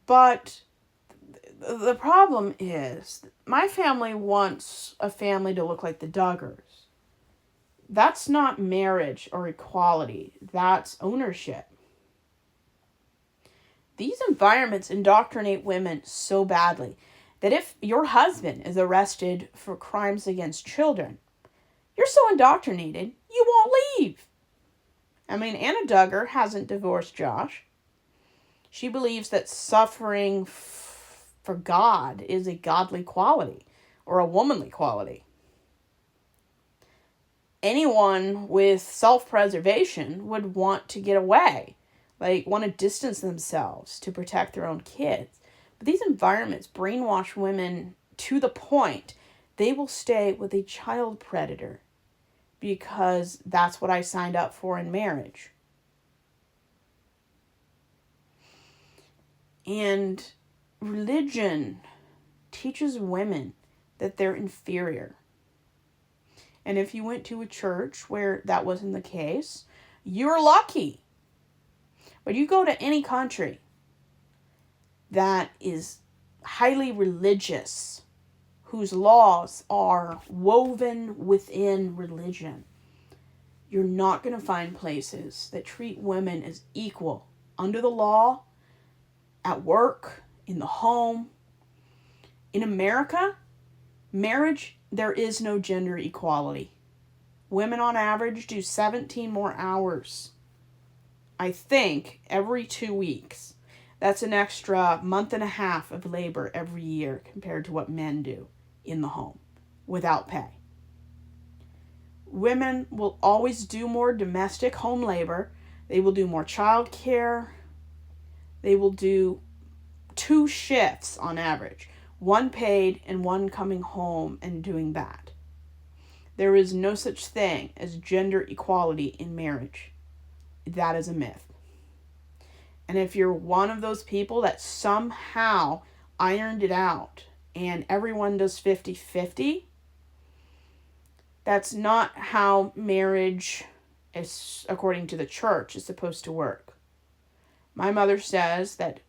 But the problem is, my family wants a family to look like the Duggars. That's not marriage or equality. That's ownership. These environments indoctrinate women so badly that if your husband is arrested for crimes against children, you're so indoctrinated, you won't leave. I mean, Anna Duggar hasn't divorced Josh. She believes that suffering for God is a godly quality or a womanly quality. Anyone with self-preservation would want to get away, like want to distance themselves to protect their own kids. But these environments brainwash women to the point they will stay with a child predator because that's what I signed up for in marriage. And religion teaches women that they're inferior. And if you went to a church where that wasn't the case, you're lucky. But you go to any country that is highly religious, whose laws are woven within religion, you're not going to find places that treat women as equal under the law, at work, in the home. In America, marriage, there is no gender equality. Women on average do 17 more hours, I think, every 2 weeks. That's an extra month and a half of labor every year compared to what men do in the home without pay. Women will always do more domestic home labor. They will do more child care. They will do 2 shifts on average. One paid and one coming home and doing that. There is no such thing as gender equality in marriage. That is a myth. And if you're one of those people that somehow ironed it out and everyone does 50-50, that's not how marriage, is, according to the church, is supposed to work. My mother says that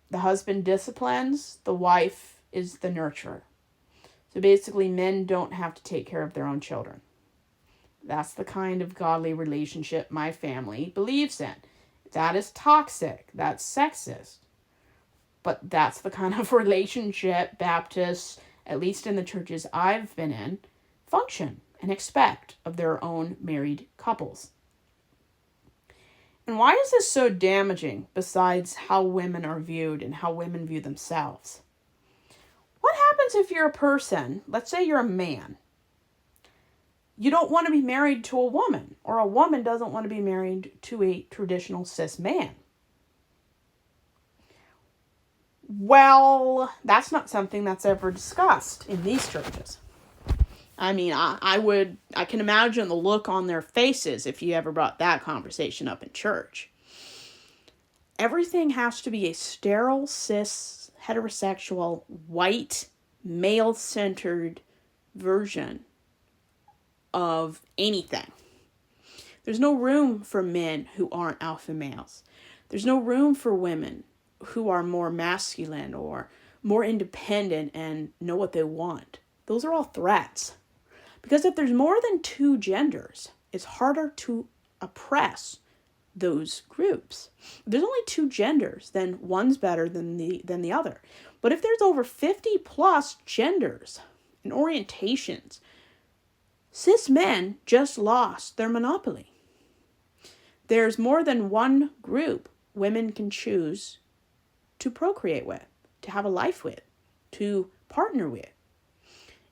the husband disciplines, the wife is the nurturer. So basically, men don't have to take care of their own children. That's the kind of godly relationship my family believes in. That is toxic. That's sexist. But that's the kind of relationship Baptists, at least in the churches I've been in, function and expect of their own married couples. And why is this so damaging besides how women are viewed and how women view themselves? What happens if you're a person, let's say you're a man, you don't want to be married to a woman, or a woman doesn't want to be married to a traditional cis man? Well, that's not something that's ever discussed in these churches. I mean, I can imagine the look on their faces if you ever brought that conversation up in church. Everything has to be a sterile, cis, heterosexual, white, male-centered version of anything. There's no room for men who aren't alpha males. There's no room for women who are more masculine or more independent and know what they want. Those are all threats. Because if there's more than 2 genders, it's harder to oppress those groups. If there's only 2 genders, then one's better than the other. But if there's over 50 plus genders and orientations, cis men just lost their monopoly. There's more than one group women can choose to procreate with, to have a life with, to partner with.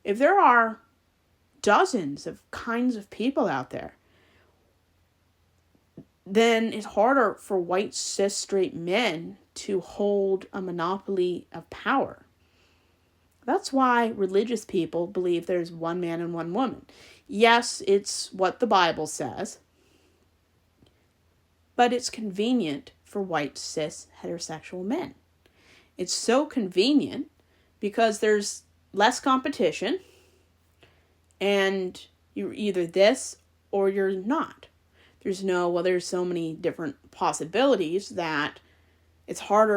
If there are dozens of kinds of people out there, then it's harder for white cis straight men to hold a monopoly of power. That's why religious people believe there's one man and one woman. Yes, it's what the Bible says, but it's convenient for white cis heterosexual men. It's so convenient because there's less competition and you're either this or you're not. There's so many different possibilities that it's harder